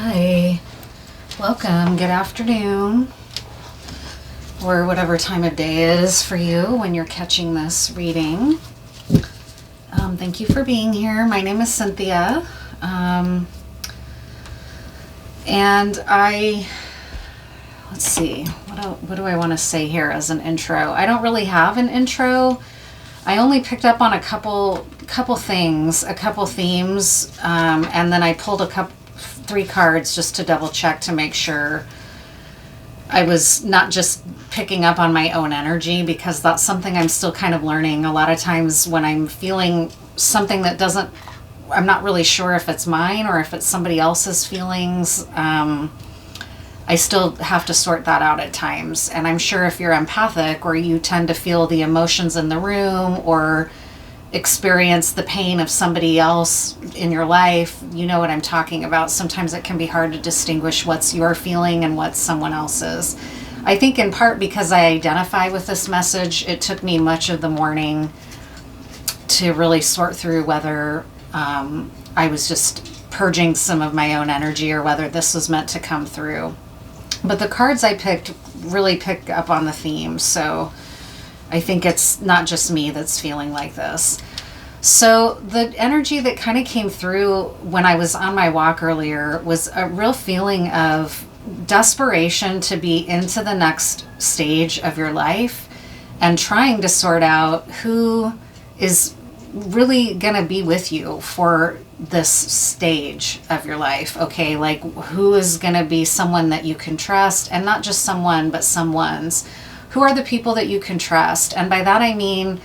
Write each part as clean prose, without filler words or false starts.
Hi, welcome, good afternoon, or whatever time of day it is for you when you're catching this reading. Thank you for being here. My name is Cynthia, and let's see, what do I want to say here as an intro? I don't really have an intro. I only picked up on a couple things, a couple themes, and then I pulled three cards just to double check to make sure I was not just picking up on my own energy, because that's something I'm still kind of learning. A lot of times when I'm feeling something that I'm not really sure if it's mine or if it's somebody else's feelings. I still have to sort that out at times. And I'm sure if you're empathic, or you tend to feel the emotions in the room or experience the pain of somebody else in your life, you know what I'm talking about. Sometimes it can be hard to distinguish what's your feeling and what's someone else's. I think in part because I identify with this message, it took me much of the morning to really sort through whether I was just purging some of my own energy or whether this was meant to come through. But the cards I picked really pick up on the theme, so I think it's not just me that's feeling like this. So the energy that kind of came through when I was on my walk earlier was a real feeling of desperation to be into the next stage of your life and trying to sort out who is really going to be with you for this stage of your life. Okay, like who is going to be someone that you can trust, and not just someone, but someone's. Who are the people that you can trust? And by that I mean,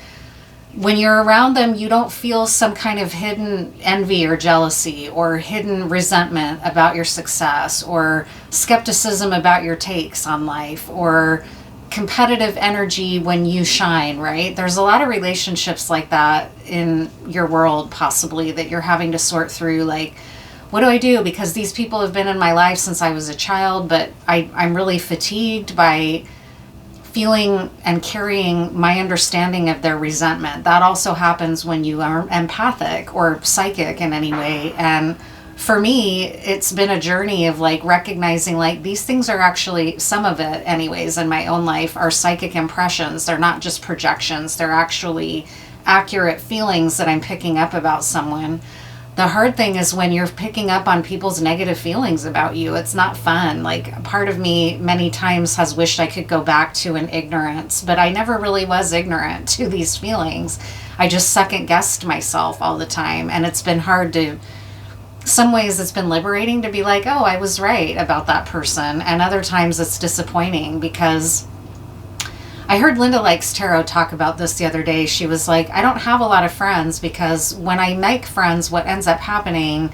when you're around them, you don't feel some kind of hidden envy or jealousy or hidden resentment about your success, or skepticism about your takes on life, or competitive energy when you shine, right? There's a lot of relationships like that in your world, possibly, that you're having to sort through, like, what do I do? Because these people have been in my life since I was a child, but I'm really fatigued by feeling and carrying my understanding of their resentment. That also happens when you are empathic or psychic in any way. And for me, it's been a journey of like recognizing like these things are actually, some of it anyways in my own life, are psychic impressions. They're not just projections. They're actually accurate feelings that I'm picking up about someone. The hard thing is when you're picking up on people's negative feelings about you. It's not fun. Like, part of me many times has wished I could go back to an ignorance, but I never really was ignorant to these feelings. I just second guessed myself all the time. And it's been hard to, some ways it's been liberating to be like, oh, I was right about that person. And other times it's disappointing, because I heard Linda Likes Tarot talk about this the other day. She was like, I don't have a lot of friends, because when I make friends, what ends up happening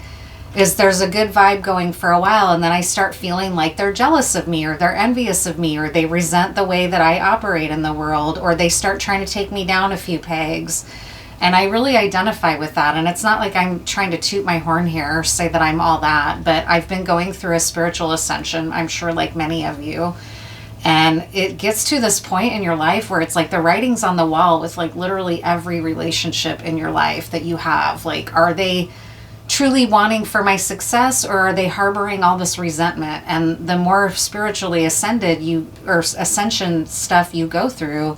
is there's a good vibe going for a while, and then I start feeling like they're jealous of me, or they're envious of me, or they resent the way that I operate in the world, or they start trying to take me down a few pegs. And I really identify with that. And it's not like I'm trying to toot my horn here or say that I'm all that, but I've been going through a spiritual ascension, I'm sure, like many of you. And it gets to this point in your life where it's like the writing's on the wall with like literally every relationship in your life that you have. Like, are they truly wanting for my success, or are they harboring all this resentment? And the more spiritually ascended or ascension stuff you go through,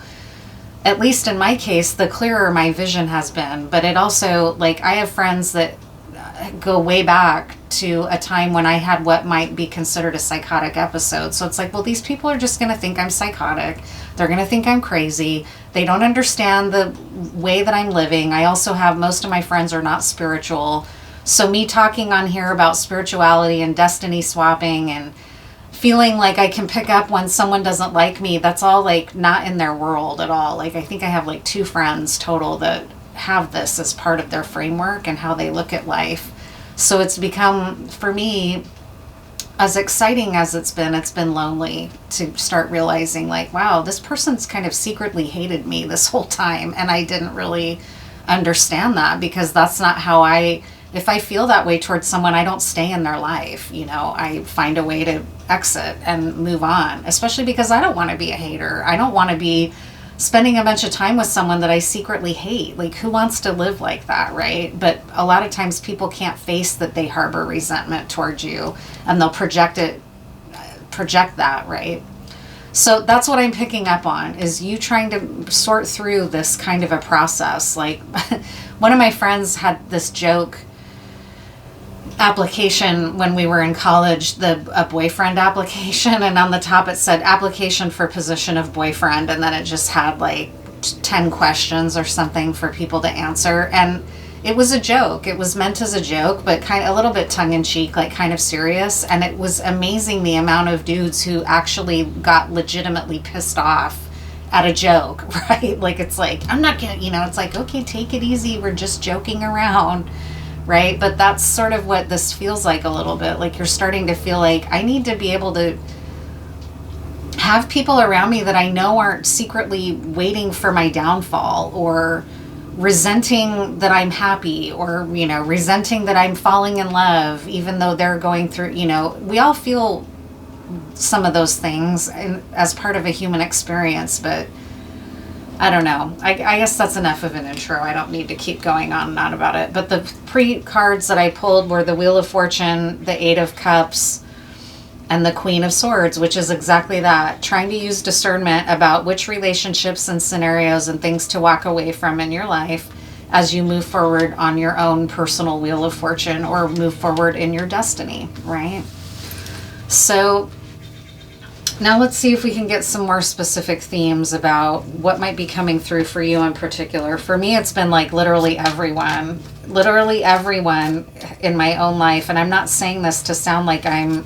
at least in my case, the clearer my vision has been. But it also, like, I have friends that go way back to a time when I had what might be considered a psychotic episode. So it's like, well, these people are just going to think I'm psychotic. They're going to think I'm crazy. They don't understand the way that I'm living. I also have, most of my friends are not spiritual. So me talking on here about spirituality and destiny swapping and feeling like I can pick up when someone doesn't like me, that's all like not in their world at all. Like, I think I have like 2 friends total that have this as part of their framework and how they look at life. So it's become, for me, as exciting as it's been lonely to start realizing like, wow, this person's kind of secretly hated me this whole time. And I didn't really understand that, because that's not how if I feel that way towards someone, I don't stay in their life. You know, I find a way to exit and move on, especially because I don't want to be a hater. I don't want to be spending a bunch of time with someone that I secretly hate. Like, who wants to live like that, right? But a lot of times people can't face that they harbor resentment towards you, and they'll project that, right? So that's what I'm picking up on, is you trying to sort through this kind of a process. Like, one of my friends had this joke application when we were in college, a boyfriend application, and on the top it said application for position of boyfriend, and then it just had like 10 questions or something for people to answer. And it was a joke. It was meant as a joke, but kind of a little bit tongue-in-cheek, like kind of serious. And it was amazing the amount of dudes who actually got legitimately pissed off at a joke, right? Like, it's like, I'm not gonna, it's like, okay, take it easy, we're just joking around, right? But that's sort of what this feels like a little bit. Like, you're starting to feel like, I need to be able to have people around me that I know aren't secretly waiting for my downfall, or resenting that I'm happy, or, resenting that I'm falling in love, even though they're going through, we all feel some of those things as part of a human experience. But I don't know. I guess that's enough of an intro. I don't need to keep going on and on about it. But the pre-cards that I pulled were the Wheel of Fortune, the Eight of Cups, and the Queen of Swords, which is exactly that. Trying to use discernment about which relationships and scenarios and things to walk away from in your life as you move forward on your own personal Wheel of Fortune, or move forward in your destiny, right? So now let's see if we can get some more specific themes about what might be coming through for you in particular. For me, it's been like literally everyone in my own life. And I'm not saying this to sound like I'm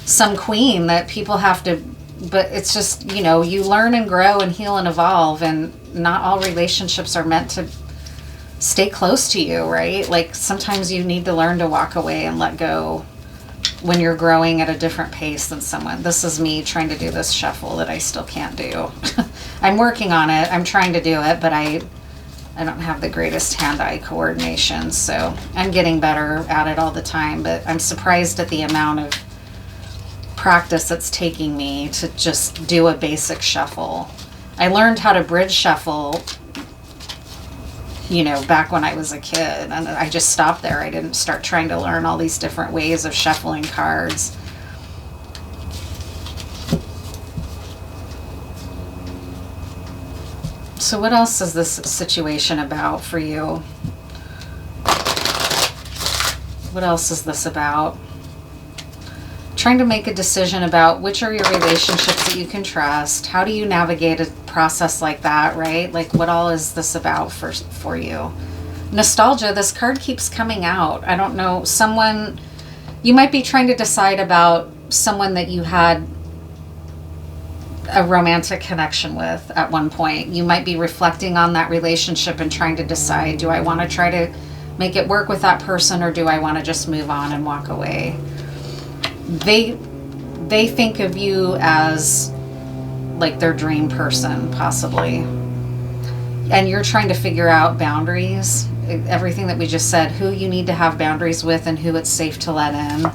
some queen that people have to, but it's just, you learn and grow and heal and evolve, and not all relationships are meant to stay close to you, right? Like, sometimes you need to learn to walk away and let go when you're growing at a different pace than someone. This is me trying to do this shuffle that I still can't do. I'm working on it. I'm trying to do it, but I don't have the greatest hand-eye coordination, so I'm getting better at it all the time. But I'm surprised at the amount of practice it's taking me to just do a basic shuffle. I learned how to bridge shuffle, back when I was a kid, and I just stopped there. I didn't start trying to learn all these different ways of shuffling cards. So what else is this situation about for you? What else is this about? Trying to make a decision about which are your relationships that you can trust. How do you navigate a process like that, right? Like, what all is this about for you? Nostalgia, this card keeps coming out. I don't know, you might be trying to decide about someone that you had a romantic connection with at one point. You might be reflecting on that relationship and trying to decide, do I want to try to make it work with that person, or do I want to just move on and walk away? They think of you as like their dream person, possibly. And you're trying to figure out boundaries. Everything that we just said, who you need to have boundaries with and who it's safe to let in.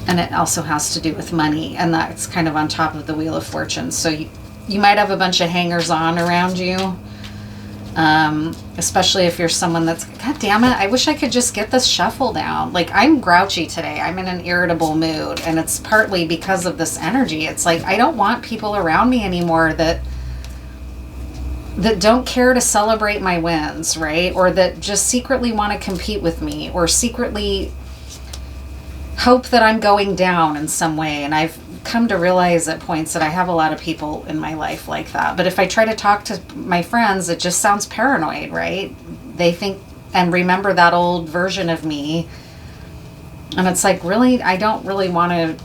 And it also has to do with money, and that's kind of on top of the Wheel of Fortune. So you might have a bunch of hangers-on around you. Especially if you're someone that's, God damn it, I wish I could just get this shuffle down. Like, I'm grouchy today. I'm in an irritable mood, and it's partly because of this energy. It's like, I don't want people around me anymore that don't care to celebrate my wins, right? Or that just secretly want to compete with me, or secretly hope that I'm going down in some way. And I've come to realize at points that I have a lot of people in my life like that. But if I try to talk to my friends, it just sounds paranoid, right? They think and remember that old version of me. And it's like, really, I don't really want to.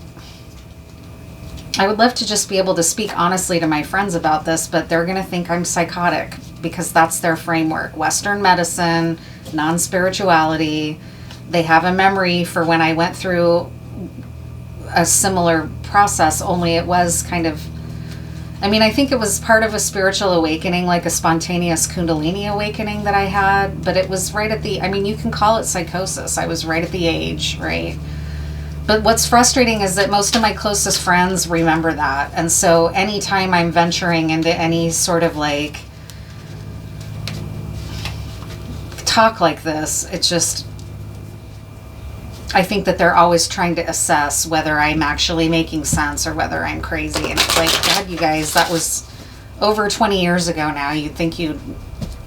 I would love to just be able to speak honestly to my friends about this, but they're going to think I'm psychotic, because that's their framework. Western medicine, non-spirituality. They have a memory for when I went through a similar process, only it was kind of, I think it was part of a spiritual awakening, like a spontaneous Kundalini awakening that I had, but it was right at the, you can call it psychosis. I was right at the age, right? But what's frustrating is that most of my closest friends remember that. And so anytime I'm venturing into any sort of like talk like this, it's just, I think that they're always trying to assess whether I'm actually making sense or whether I'm crazy. And it's like, God, you guys, that was over 20 years ago now. You'd think you'd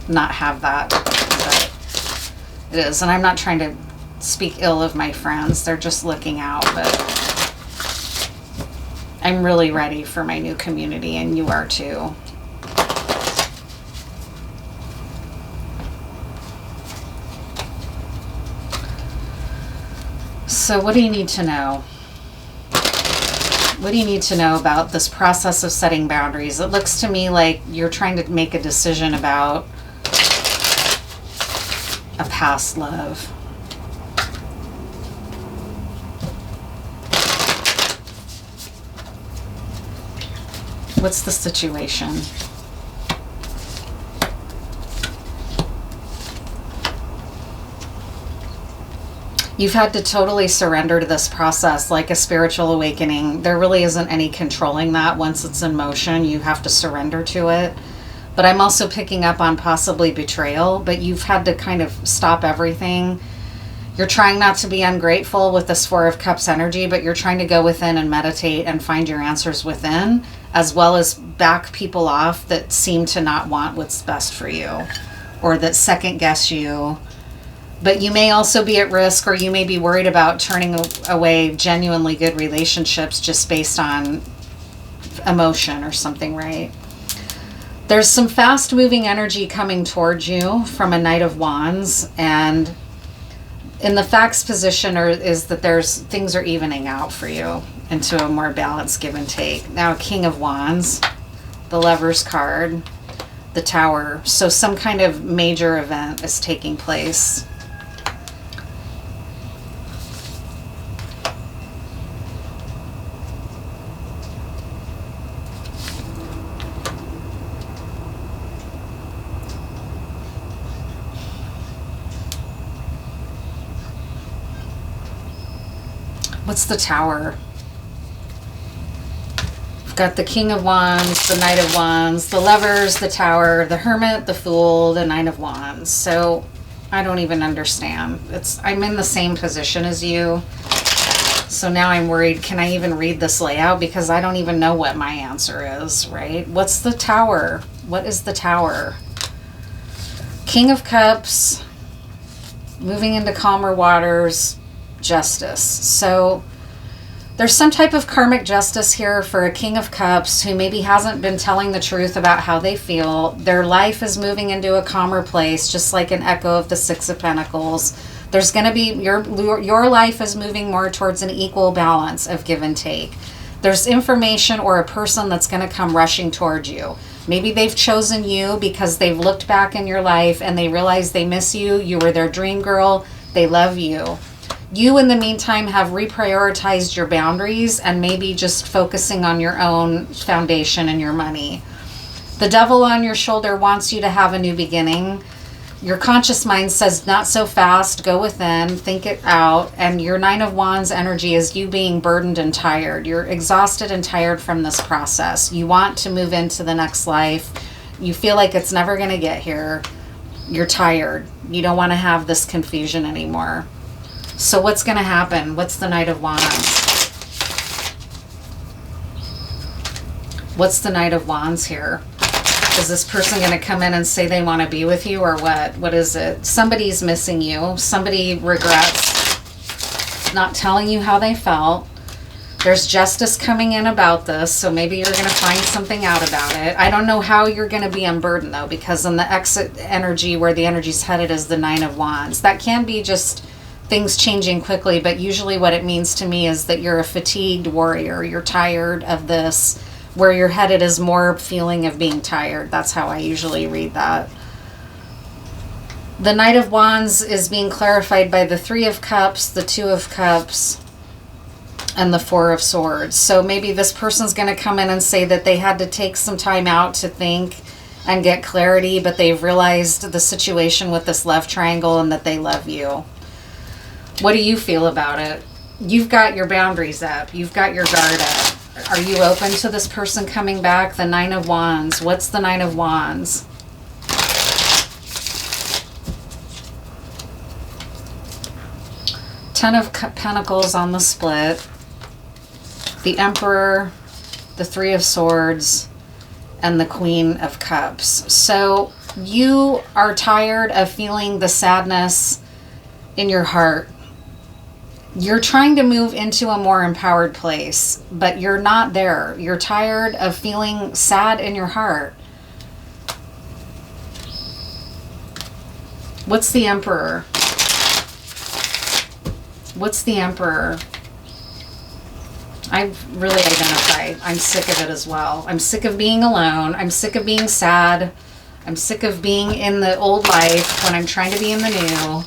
not have that, but it is. And I'm not trying to speak ill of my friends. They're just looking out, but I'm really ready for my new community, and you are too. So what do you need to know? What do you need to know about this process of setting boundaries? It looks to me like you're trying to make a decision about a past love. What's the situation? You've had to totally surrender to this process, like a spiritual awakening. There really isn't any controlling that. Once it's in motion, you have to surrender to it. But I'm also picking up on possibly betrayal, but you've had to kind of stop everything. You're trying not to be ungrateful with this Four of Cups energy, but you're trying to go within and meditate and find your answers within, as well as back people off that seem to not want what's best for you or that second guess you. But you may also be at risk, or you may be worried about turning away genuinely good relationships just based on emotion or something, right? There's some fast moving energy coming towards you from a Knight of Wands, and in the facts position is that things are evening out for you into a more balanced give and take. Now, King of Wands, the Lover's card, the Tower. So some kind of major event is taking place. What's the Tower? We've got the King of Wands, the Knight of Wands, the Lovers, the Tower, the Hermit, the Fool, the Nine of Wands. So I don't even understand. I'm in the same position as you. So now I'm worried, can I even read this layout? Because I don't even know what my answer is, right? What's the Tower? What is the Tower? King of Cups, moving into calmer waters, Justice. So there's some type of karmic justice here for a King of Cups who maybe hasn't been telling the truth about how they feel. Their life is moving into a calmer place, just like an echo of the Six of Pentacles. There's going to be, your life is moving more towards an equal balance of give and take. There's information or a person that's going to come rushing towards you. Maybe they've chosen you because they've looked back in your life and they realize they miss you. You were their dream girl. They love you. You, in the meantime, have reprioritized your boundaries and maybe just focusing on your own foundation and your money. The Devil on your shoulder wants you to have a new beginning. Your conscious mind says, not so fast, go within, think it out. And your Nine of Wands energy is you being burdened and tired. You're exhausted and tired from this process. You want to move into the next life. You feel like it's never going to get here. You're tired. You don't want to have this confusion anymore. So what's going to happen? What's the Knight of Wands? What's the Knight of Wands here? Is this person going to come in and say they want to be with you, or what? What is it? Somebody's missing you. Somebody regrets not telling you how they felt. There's justice coming in about this, so maybe you're going to find something out about it. I don't know how you're going to be unburdened, though, because in the exit energy, where the energy's headed, is the Nine of Wands. That can be just things changing quickly, but usually what it means to me is that you're a fatigued warrior. You're tired of this. Where you're headed is more feeling of being tired. That's how I usually read that. The Knight of Wands is being clarified by the Three of Cups, the Two of Cups, and the Four of Swords. So maybe this person's going to come in and say that they had to take some time out to think and get clarity, but they've realized the situation with this love triangle and that they love you. What do you feel about it? You've got your boundaries up. You've got your guard up. Are you open to this person coming back? The Nine of Wands. What's the Nine of Wands? Ten of Pentacles on the split. The Emperor, the Three of Swords, and the Queen of Cups. So you are tired of feeling the sadness in your heart. You're trying to move into a more empowered place, but you're not there. You're tired of feeling sad in your heart. What's the Emperor? What's the Emperor? I really identify. I'm sick of it as well. I'm sick of being alone. I'm sick of being sad. I'm sick of being in the old life when I'm trying to be in the new.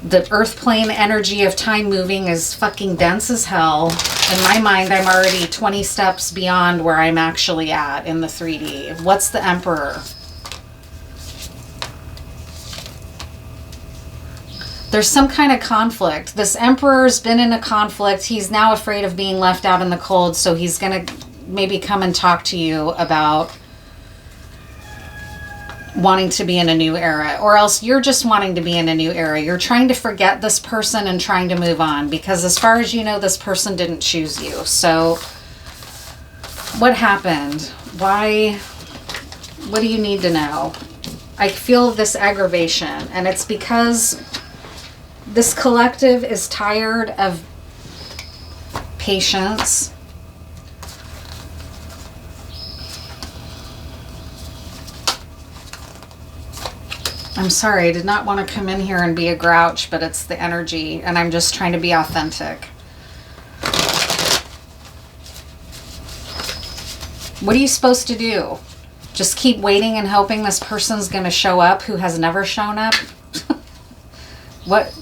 The earth plane energy of time moving is fucking dense as hell. In my mind, I'm already 20 steps beyond where I'm actually at in the 3D. What's the Emperor? There's some kind of conflict. This Emperor's been in a conflict. He's now afraid of being left out in the cold, so he's going to maybe come and talk to you about wanting to be in a new era, or else you're just wanting to be in a new era. You're trying to forget this person and trying to move on, because as far as you know, this person didn't choose you. So what happened? Why? What do you need to know? I feel this aggravation, and it's because this collective is tired of patience. I'm sorry, I did not want to come in here and be a grouch, but it's the energy, and I'm just trying to be authentic. What are you supposed to do? Just keep waiting and hoping this person's going to show up who has never shown up? What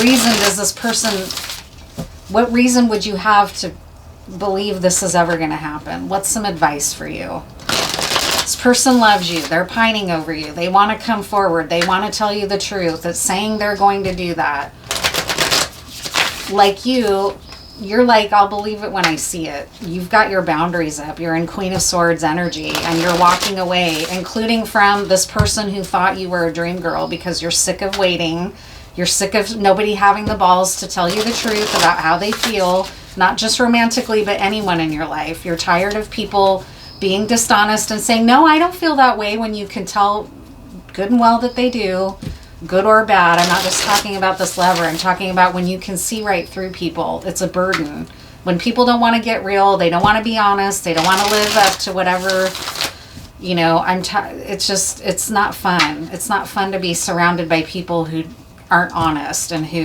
reason does this person, what reason would you have to believe this is ever going to happen? What's some advice for you? This person loves you. They're pining over you. They want to come forward. They want to tell you the truth. It's saying they're going to do that. Like you're like, I'll believe it when I see it. You've got your boundaries up. You're in Queen of Swords energy, and you're walking away, including from this person who thought you were a dream girl, because you're sick of waiting. You're sick of nobody having the balls to tell you the truth about how they feel, not just romantically, but anyone in your life. You're tired of people being dishonest and saying, no, I don't feel that way, when you can tell good and well that they do, good or bad. I'm not just talking about this lever. I'm talking about when you can see right through people. It's a burden. When people don't want to get real, they don't want to be honest, they don't want to live up to whatever, you know, it's not fun. It's not fun to be surrounded by people who aren't honest and who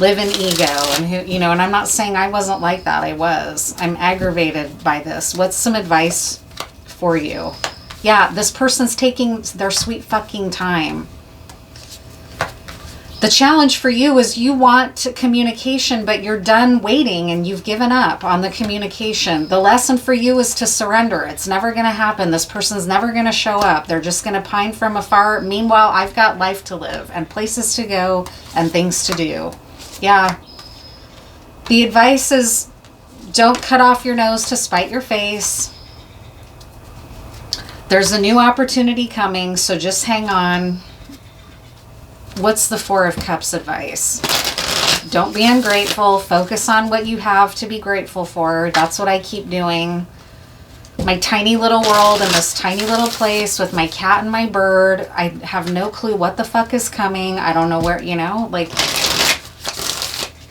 live in ego, and who, you know, and I'm not saying I wasn't like that. I was. I'm aggravated by this. What's some advice for you? Yeah, this person's taking their sweet fucking time. The challenge for you is you want communication, but you're done waiting and you've given up on the communication. The lesson for you is to surrender. It's never going to happen. This person's never going to show up. They're just going to pine from afar. Meanwhile, I've got life to live and places to go and things to do. Yeah. The advice is, don't cut off your nose to spite your face. There's a new opportunity coming, so just hang on. What's the Four of Cups advice? Don't be ungrateful. Focus on what you have to be grateful for. That's what I keep doing. My tiny little world in this tiny little place with my cat and my bird. I have no clue what the fuck is coming. I don't know where, you know, like...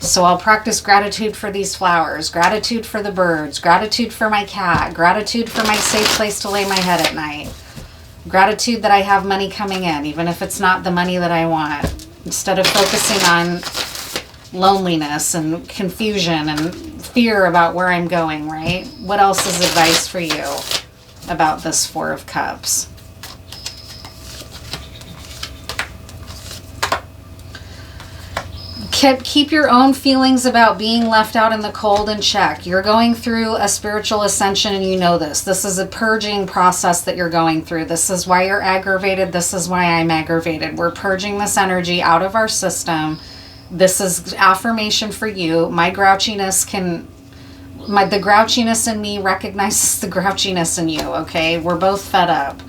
So I'll practice gratitude for these flowers, gratitude for the birds, gratitude for my cat, gratitude for my safe place to lay my head at night, gratitude that I have money coming in, even if it's not the money that I want, instead of focusing on loneliness and confusion and fear about where I'm going, right? What else is advice for you about this Four of Cups? Keep your own feelings about being left out in the cold in check. You're going through a spiritual ascension, and you know this. This is a purging process that you're going through. This is why you're aggravated. This is why I'm aggravated. We're purging this energy out of our system, This is affirmation for you. My grouchiness the grouchiness in me recognizes the grouchiness in you, okay? We're both fed up.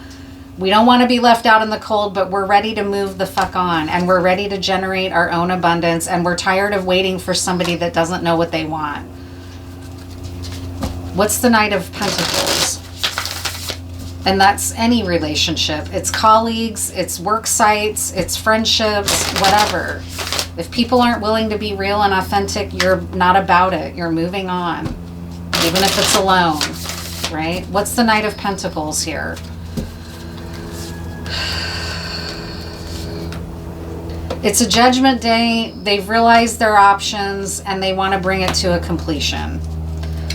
We don't want to be left out in the cold, but we're ready to move the fuck on, and we're ready to generate our own abundance, and we're tired of waiting for somebody that doesn't know what they want. What's the Knight of Pentacles? And that's any relationship. It's colleagues, it's work sites, it's friendships, whatever. If people aren't willing to be real and authentic, you're not about it. You're moving on, even if it's alone, right? What's the Knight of Pentacles here? It's a judgment day. They've realized their options and they want to bring it to a completion.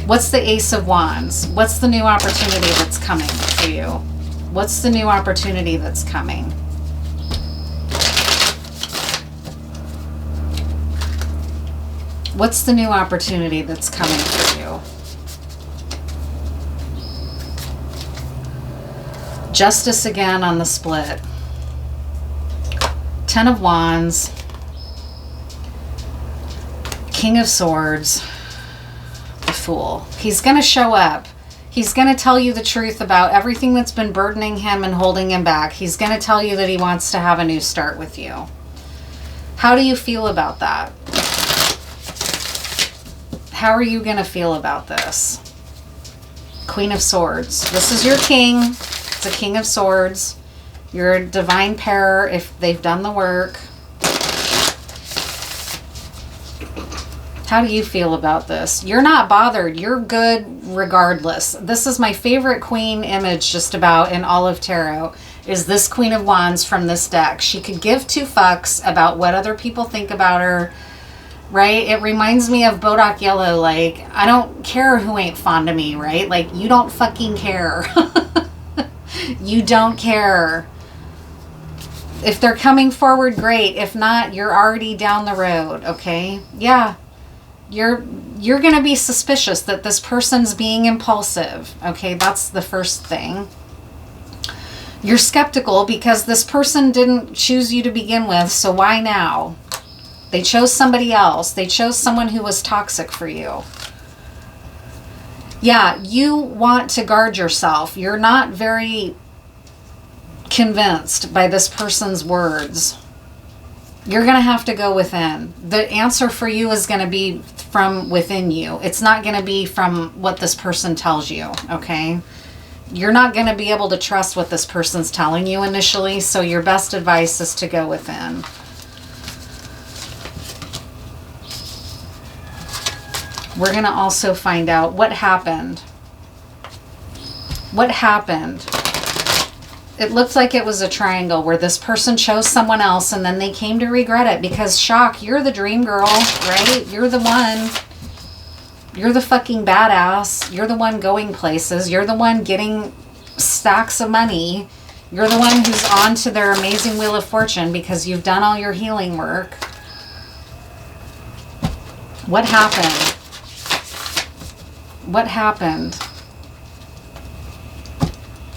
What's the Ace of Wands? What's the new opportunity that's coming for you? What's the new opportunity that's coming? What's the new opportunity that's coming for you? Justice again on the split. Ten of Wands. King of Swords. The Fool. He's going to show up. He's going to tell you the truth about everything that's been burdening him and holding him back. He's going to tell you that he wants to have a new start with you. How do you feel about that? How are you going to feel about this? Queen of Swords. This is your king. It's a King of Swords. You're a divine pair if they've done the work. How do you feel about this? You're not bothered. You're good regardless. This is my favorite queen image just about in all of tarot, is this Queen of Wands from this deck. She could give two fucks about what other people think about her, right? It reminds me of Bodak Yellow. Like, I don't care who ain't fond of me, right? Like, you don't fucking care. You don't care. If they're coming forward, great. If not, you're already down the road, okay? Yeah. You're going to be suspicious that this person's being impulsive, okay? That's the first thing. You're skeptical because this person didn't choose you to begin with, so why now? They chose somebody else. They chose someone who was toxic for you. Yeah, you want to guard yourself. You're not very convinced by this person's words. You're going to have to go within. The answer for you is going to be from within you. It's not going to be from what this person tells you, okay? You're not going to be able to trust what this person's telling you initially, so your best advice is to go within. We're going to also find out what happened. What happened? It looked like it was a triangle where this person chose someone else and then they came to regret it because, shock, you're the dream girl, right? You're the one. You're the fucking badass. You're the one going places. You're the one getting stacks of money. You're the one who's on to their amazing Wheel of Fortune because you've done all your healing work. What happened? What happened?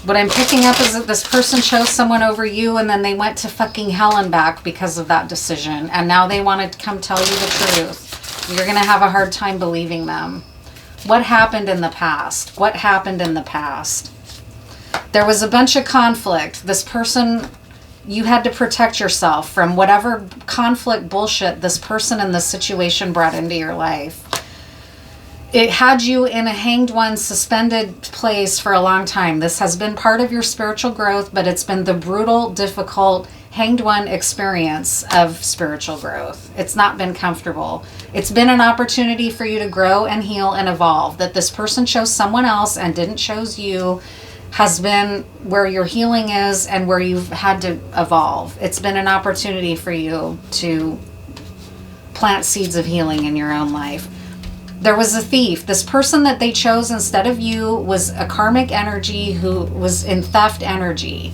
What I'm picking up is that this person chose someone over you and then they went to fucking hell and back because of that decision. And now they want to come tell you the truth. You're going to have a hard time believing them. What happened in the past? What happened in the past? There was a bunch of conflict. This person, you had to protect yourself from whatever conflict bullshit this person in this situation brought into your life. It had you in a hanged one, suspended place for a long time. This has been part of your spiritual growth, but it's been the brutal, difficult, hanged one experience of spiritual growth. It's not been comfortable. It's been an opportunity for you to grow and heal and evolve. That this person chose someone else and didn't chose you has been where your healing is and where you've had to evolve. It's been an opportunity for you to plant seeds of healing in your own life. There was a thief. This person that they chose instead of you was a karmic energy who was in theft energy.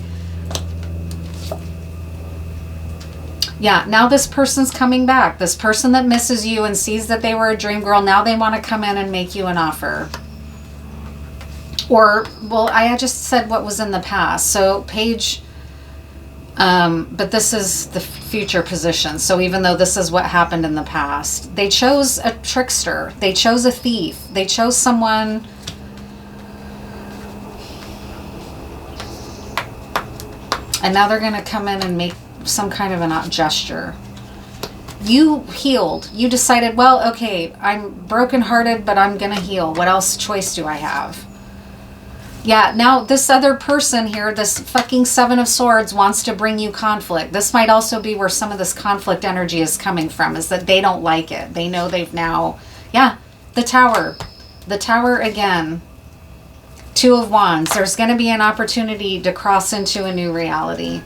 Yeah, now this person's coming back. This person that misses you and sees that they were a dream girl, now they want to come in and make you an offer. Or, well, I just said what was in the past. So page But this is the future position. So even though this is what happened in the past, they chose a trickster. They chose a thief. They chose someone. And now they're going to come in and make some kind of an gesture. You healed. You decided, well, okay, I'm brokenhearted, but I'm going to heal. What else choice do I have? Yeah, now this other person here, this fucking Seven of Swords, wants to bring you conflict. This might also be where some of this conflict energy is coming from, is that they don't like it. They know they've now... Yeah, the Tower. The Tower again. Two of Wands. There's going to be an opportunity to cross into a new reality.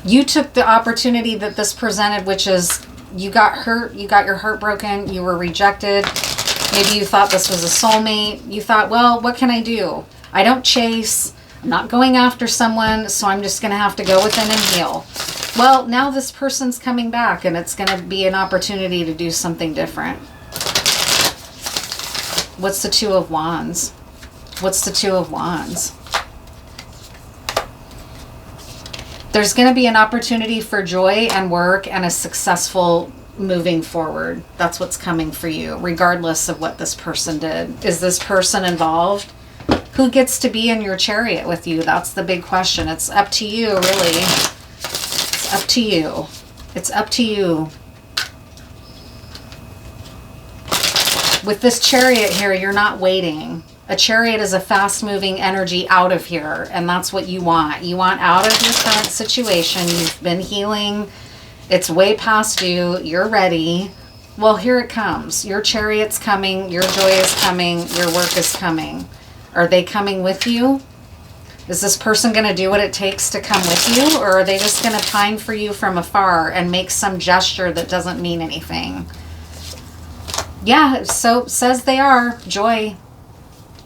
You took the opportunity that this presented, which is you got hurt, you got your heart broken, you were rejected. Maybe you thought this was a soulmate. You thought, well, what can I do? I don't chase. I'm not going after someone, so I'm just going to have to go within and heal. Well, now this person's coming back, and it's going to be an opportunity to do something different. What's the Two of Wands? What's the Two of Wands? There's going to be an opportunity for joy and work and a successful moving forward. That's what's coming for you, regardless of what this person did. Is this person involved? Who gets to be in your chariot with you? That's the big question. It's up to you, really. It's up to you. It's up to you. With this chariot here, you're not waiting. A chariot is a fast-moving energy out of here, and that's what you want. You want out of your current situation. You've been healing. It's way past due. You're ready. Well, here it comes. Your chariot's coming. Your joy is coming. Your work is coming. Are they coming with you? Is this person going to do what it takes to come with you? Or are they just going to pine for you from afar and make some gesture that doesn't mean anything? Yeah, so says they are. Joy.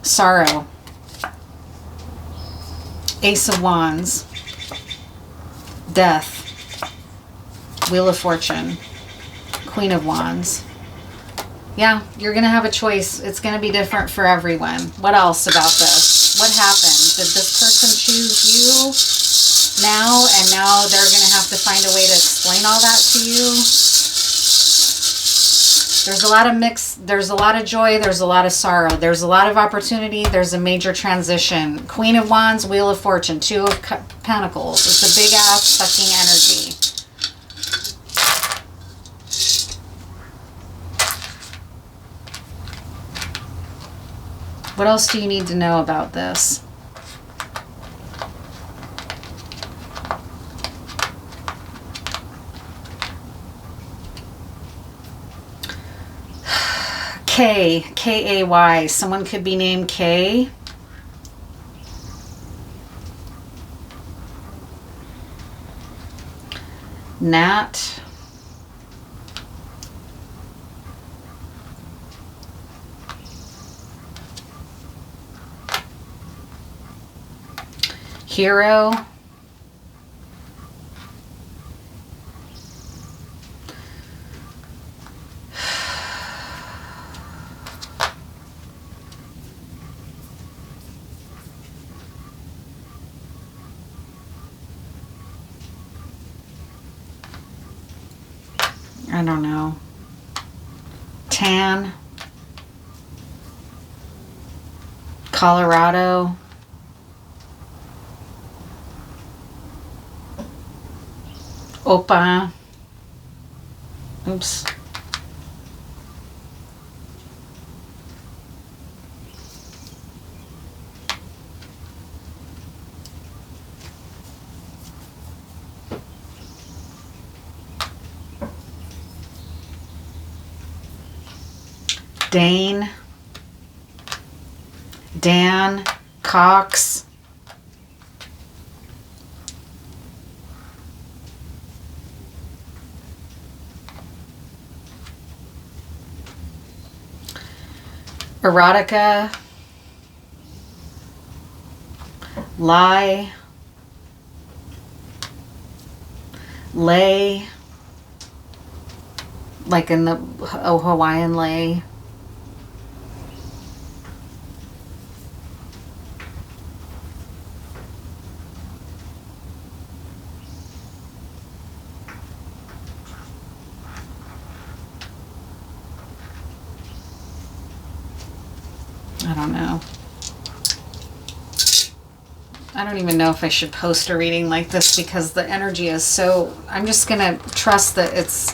Sorrow. Ace of Wands. Death. Wheel of Fortune. Queen of Wands. Yeah, you're going to have a choice. It's going to be different for everyone. What else about this? What happened? Did this person choose you now, and now they're going to have to find a way to explain all that to you? There's a lot of mix. There's a lot of joy. There's a lot of sorrow. There's a lot of opportunity. There's a major transition. Queen of Wands, Wheel of Fortune, Two of Pentacles. It's a big ass fucking energy. What else do you need to know about this? K, K-A-Y. Someone could be named K. Nat. Hero. I don't know. Tan. Colorado. Opa. Oops. Dane. Dan. Cox. Erotica. Lie. Lay. Like in the Hawaiian lay. I don't know. I don't even know if I should post a reading like this because the energy is so... I'm just going to trust that it's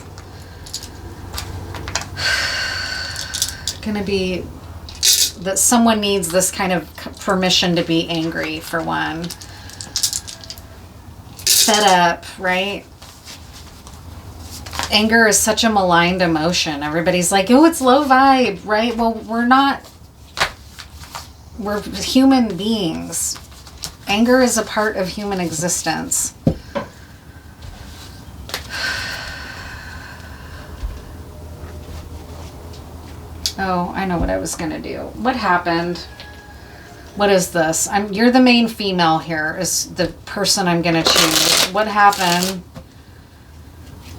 going to be... that someone needs this kind of permission to be angry, for one. Fed up, right? Anger is such a maligned emotion. Everybody's like, oh, it's low vibe, right? Well, we're not. We're human beings. Anger is a part of human existence. Oh, I know what I was going to do. What happened? What is this? You're the main female here, is the person I'm going to choose. What happened?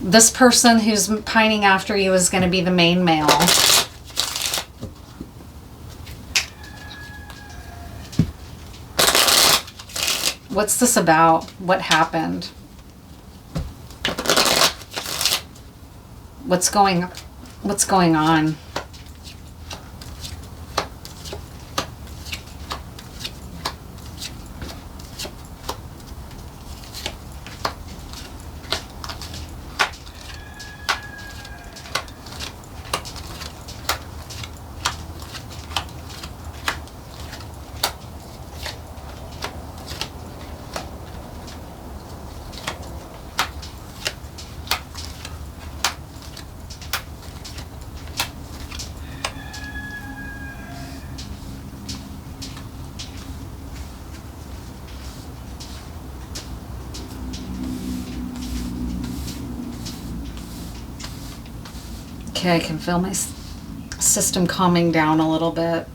This person who's pining after you is going to be the main male. What's this about? What happened? What's going on? Okay, I can feel my system calming down a little bit.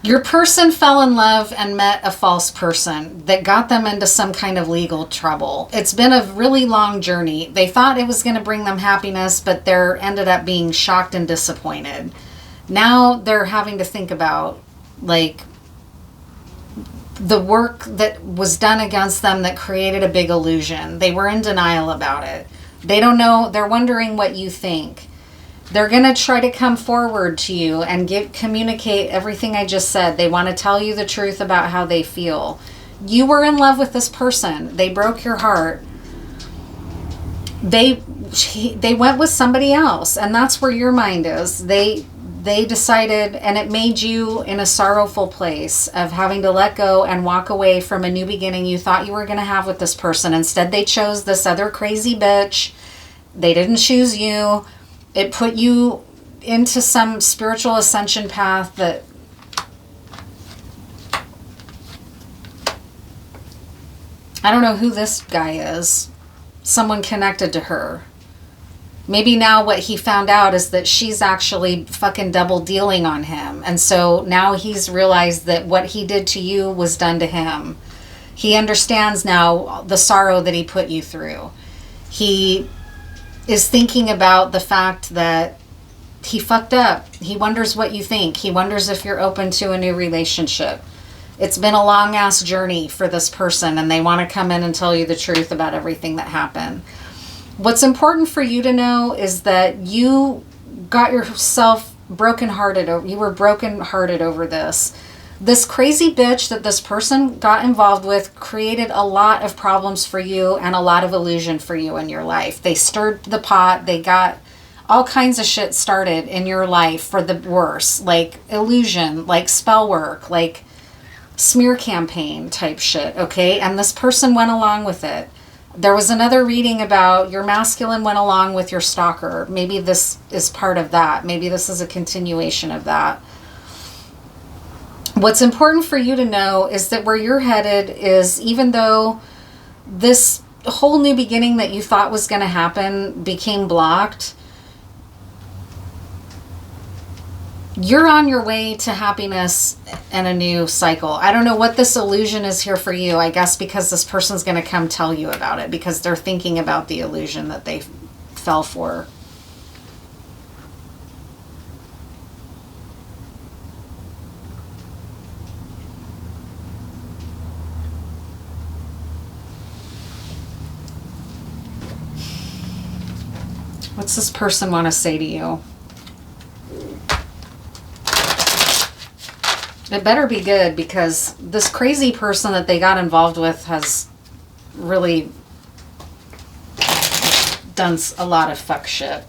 Your person fell in love and met a false person that got them into some kind of legal trouble. It's been a really long journey. They thought it was going to bring them happiness, but they're ended up being shocked and disappointed. Now they're having to think about, like, the work that was done against them that created a big illusion. They were in denial about it. They don't know. They're wondering what you think. They're going to try to come forward to you and communicate everything I just said. They want to tell you the truth about how they feel. You were in love with this person. They broke your heart. They went with somebody else, and that's where your mind is. They decided, and it made you in a sorrowful place of having to let go and walk away from a new beginning you thought you were going to have with this person. Instead, they chose this other crazy bitch. They didn't choose you. It put you into some spiritual ascension path that I don't know who this guy is. Someone connected to her. Maybe now what he found out is that she's actually fucking double dealing on him. And so now he's realized that what he did to you was done to him. He understands now the sorrow that he put you through. He is thinking about the fact that he fucked up. He wonders what you think. He wonders if you're open to a new relationship. It's been a long ass journey for this person, and they want to come in and tell you the truth about everything that happened. What's important for you to know is that you got yourself brokenhearted. You were brokenhearted over this. This crazy bitch that this person got involved with created a lot of problems for you and a lot of illusion for you in your life. They stirred the pot. They got all kinds of shit started in your life for the worse, like illusion, like spell work, like smear campaign type shit, okay? And this person went along with it. There was another reading about your masculine went along with your stalker. Maybe this is part of that. Maybe this is a continuation of that. What's important for you to know is that where you're headed is, even though this whole new beginning that you thought was going to happen became blocked, you're on your way to happiness and a new cycle. I don't know what this illusion is here for you. I guess because this person's going to come tell you about it because they're thinking about the illusion that they fell for. What's this person want to say to you? It better be good, because this crazy person that they got involved with has really done a lot of fuck shit.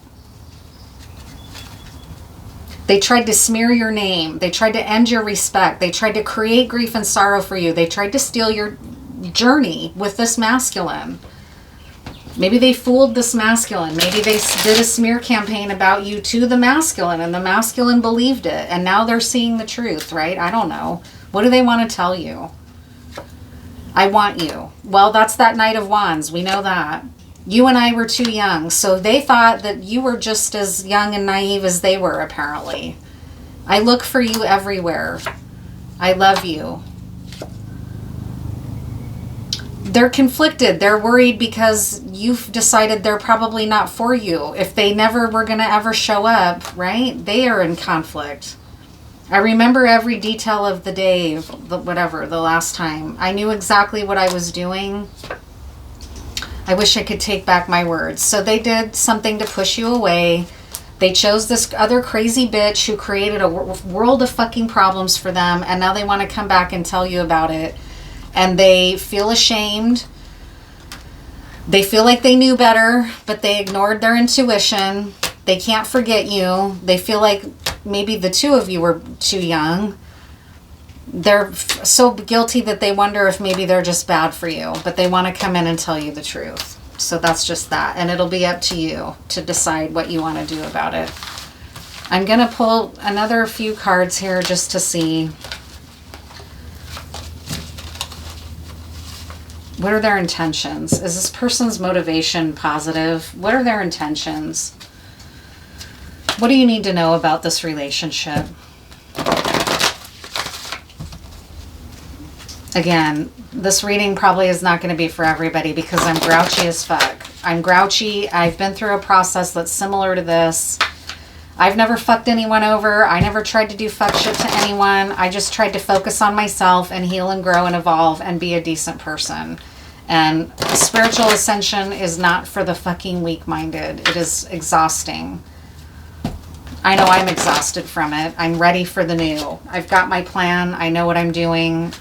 They tried to smear your name. They tried to end your respect. They tried to create grief and sorrow for you. They tried to steal your journey with this masculine. Maybe they fooled this masculine. Maybe they did a smear campaign about you to the masculine, and the masculine believed it. And now they're seeing the truth, right? I don't know. What do they want to tell you? I want you. Well, that's that Knight of Wands. We know that. You and I were too young. So they thought that you were just as young and naive as they were, apparently. I look for you everywhere. I love you. They're conflicted. They're worried because you've decided they're probably not for you. If they never were going to ever show up, right? They are in conflict. I remember every detail of the day, the last time. I knew exactly what I was doing. I wish I could take back my words. So they did something to push you away. They chose this other crazy bitch who created a world of fucking problems for them, and now they want to come back and tell you about it. And they feel ashamed. They feel like they knew better, but they ignored their intuition. They can't forget you. They feel like maybe the two of you were too young. They're so guilty that they wonder if maybe they're just bad for you, but they want to come in and tell you the truth. So that's just that. And it'll be up to you to decide what you want to do about it. I'm going to pull another few cards here just to see. What are their intentions? Is this person's motivation positive? What are their intentions? What do you need to know about this relationship? Again, this reading probably is not going to be for everybody because I'm grouchy as fuck. I'm grouchy. I've been through a process that's similar to this. I've never fucked anyone over. I never tried to do fuck shit to anyone. I just tried to focus on myself and heal and grow and evolve and be a decent person. And spiritual ascension is not for the fucking weak-minded. It is exhausting. I know I'm exhausted from it. I'm ready for the new. I've got my plan. I know what I'm doing.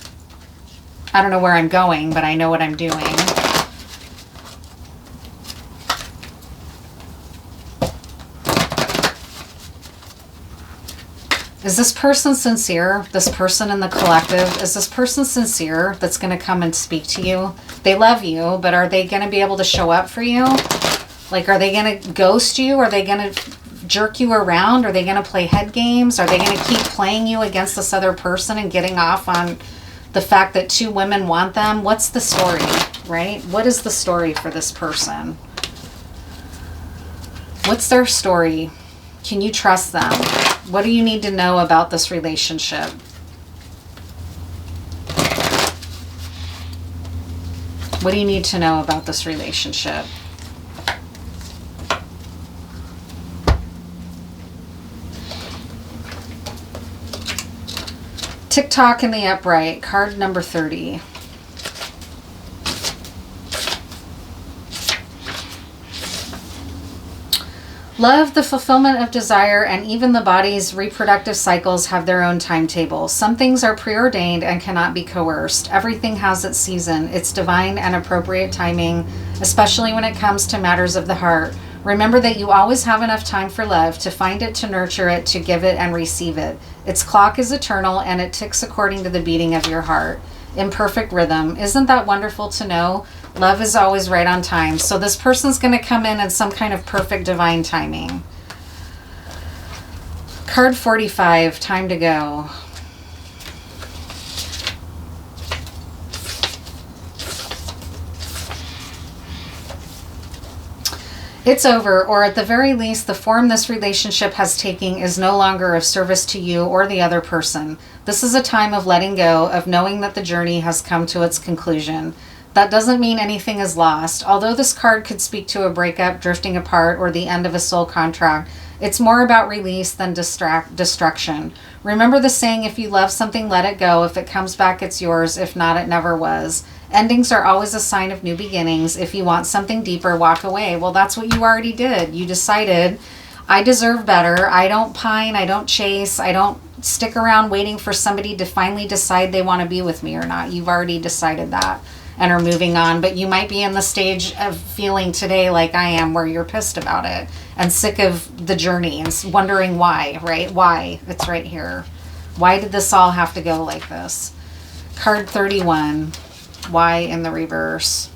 I don't know where I'm going, but I know what I'm doing. Is this person sincere? This person in the collective, is this person sincere that's going to come and speak to you? They love you, but are they going to be able to show up for you? Like, are they going to ghost you? Are they going to jerk you around? Are they going to play head games? Are they going to keep playing you against this other person and getting off on the fact that two women want them? What's the story, right? What is the story for this person? What's their story? Can you trust them? What do you need to know about this relationship? What do you need to know about this relationship? TikTok in the upright, card number 30. Love, the fulfillment of desire, and even the body's reproductive cycles have their own timetable. Some things are preordained and cannot be coerced. Everything has its season, its divine and appropriate timing, especially when it comes to matters of the heart. Remember that you always have enough time for love, to find it, to nurture it, to give it and receive it. Its clock is eternal and it ticks according to the beating of your heart, in perfect rhythm. Isn't that wonderful to know? Love is always right on time. So this person's going to come in some kind of perfect divine timing. Card 45, time to go. It's over, or at the very least, the form this relationship has taken is no longer of service to you or the other person. This is a time of letting go, of knowing that the journey has come to its conclusion. That doesn't mean anything is lost. Although this card could speak to a breakup, drifting apart, or the end of a soul contract, it's more about release than destruction. Remember the saying, if you love something, let it go. If it comes back, it's yours. If not, it never was. Endings are always a sign of new beginnings. If you want something deeper, walk away. Well, that's what you already did. You decided, I deserve better. I don't pine. I don't chase. I don't stick around waiting for somebody to finally decide they want to be with me or not. You've already decided that and are moving on. But you might be in the stage of feeling today like I am, where you're pissed about it and sick of the journey and wondering why, right? Why? It's right here. Why did this all have to go like this? Card 31. Why in the reverse?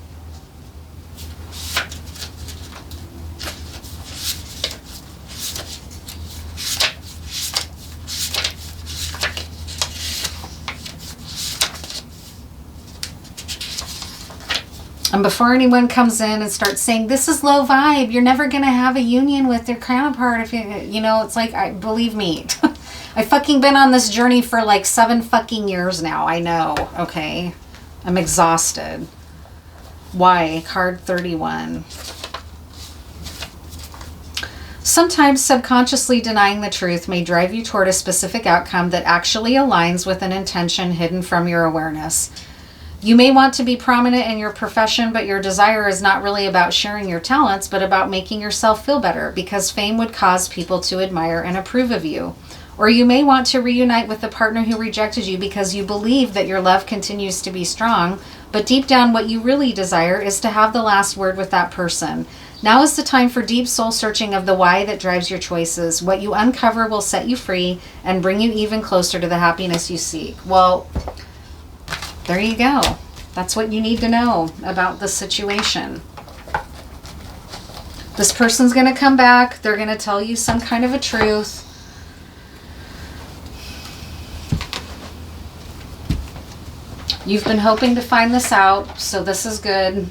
And before anyone comes in and starts saying, this is low vibe, you're never going to have a union with your counterpart if you know, it's like, believe me, I fucking been on this journey for like 7 fucking years now. I know, okay? I'm exhausted. Why? Card 31. Sometimes subconsciously denying the truth may drive you toward a specific outcome that actually aligns with an intention hidden from your awareness. You may want to be prominent in your profession, but your desire is not really about sharing your talents, but about making yourself feel better, because fame would cause people to admire and approve of you. Or you may want to reunite with the partner who rejected you because you believe that your love continues to be strong, but deep down what you really desire is to have the last word with that person. Now is the time for deep soul searching of the why that drives your choices. What you uncover will set you free and bring you even closer to the happiness you seek. Well, there you go. That's what you need to know about the situation. This person's going to come back. They're going to tell you some kind of a truth. You've been hoping to find this out, so this is good.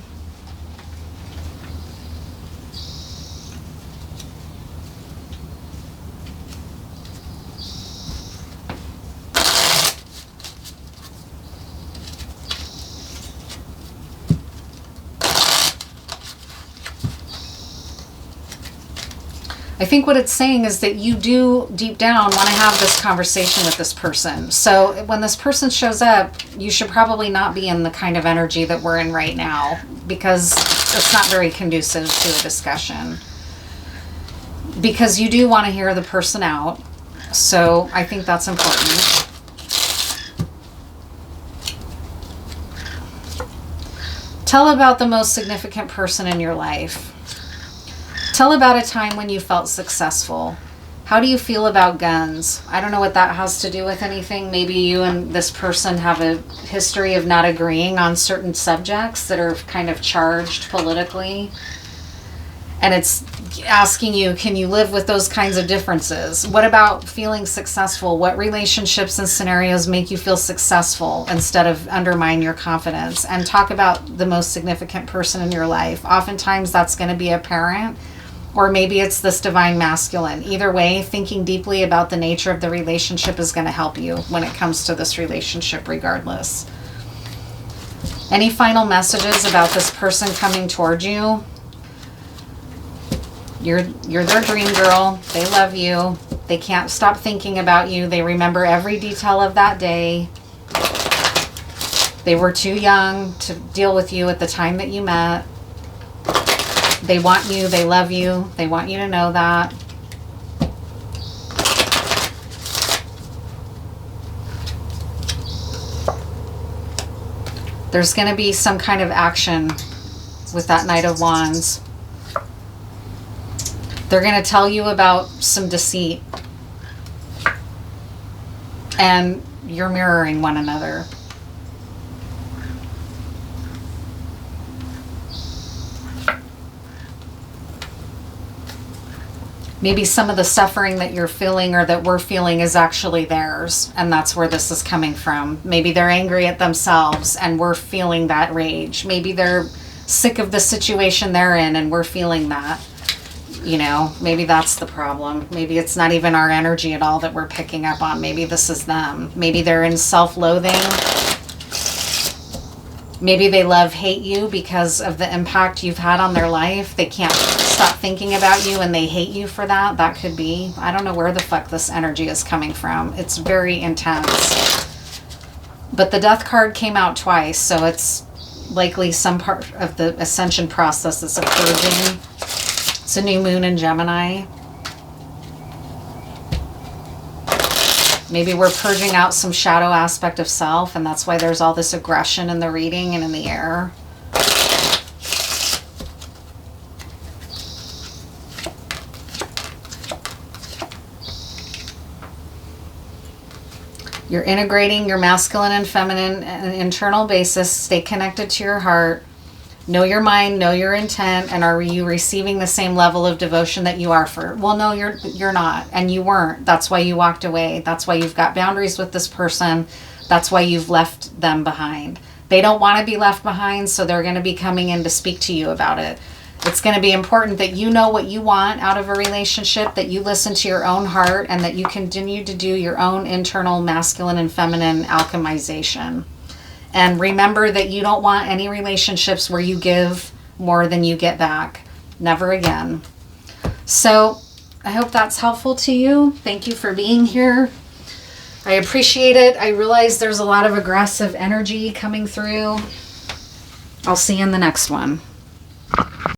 I think what it's saying is that you do deep down want to have this conversation with this person. So when this person shows up, you should probably not be in the kind of energy that we're in right now, because it's not very conducive to a discussion. Because you do want to hear the person out. So I think that's important. Tell about the most significant person in your life. Tell about a time when you felt successful. How do you feel about guns? I don't know what that has to do with anything. Maybe you and this person have a history of not agreeing on certain subjects that are kind of charged politically. And it's asking you, can you live with those kinds of differences? What about feeling successful? What relationships and scenarios make you feel successful instead of undermine your confidence? And talk about the most significant person in your life. Oftentimes that's going to be a parent, or maybe it's this divine masculine. Either way, thinking deeply about the nature of the relationship is going to help you when it comes to this relationship regardless. Any final messages about this person coming toward you? You're their dream girl. They love you. They can't stop thinking about you. They remember every detail of that day. They were too young to deal with you at the time that you met. They want you. They love you. They want you to know that. There's going to be some kind of action with that Knight of Wands. They're going to tell you about some deceit. And you're mirroring one another. Maybe some of the suffering that you're feeling or that we're feeling is actually theirs. And that's where this is coming from. Maybe they're angry at themselves and we're feeling that rage. Maybe they're sick of the situation they're in and we're feeling that. You know, maybe that's the problem. Maybe it's not even our energy at all that we're picking up on. Maybe this is them. Maybe they're in self-loathing. Maybe they hate you because of the impact you've had on their life. They can't stop thinking about you and they hate you for that. That could be. I don't know where the fuck this energy is coming from. It's very intense. But the Death card came out twice, so it's likely some part of the ascension process that's a purging. It's a new moon in Gemini. Maybe we're purging out some shadow aspect of self, and that's why there's all this aggression in the reading and in the air. You're integrating your masculine and feminine on an internal basis. Stay connected to your heart. Know your mind, know your intent, and are you receiving the same level of devotion that you are for? Well, no, you're not, and you weren't. That's why you walked away. That's why you've got boundaries with this person. That's why you've left them behind. They don't want to be left behind, so they're going to be coming in to speak to you about it. It's going to be important that you know what you want out of a relationship, that you listen to your own heart, and that you continue to do your own internal masculine and feminine alchemization. And remember that you don't want any relationships where you give more than you get back. Never again. So I hope that's helpful to you. Thank you for being here. I appreciate it. I realize there's a lot of aggressive energy coming through. I'll see you in the next one.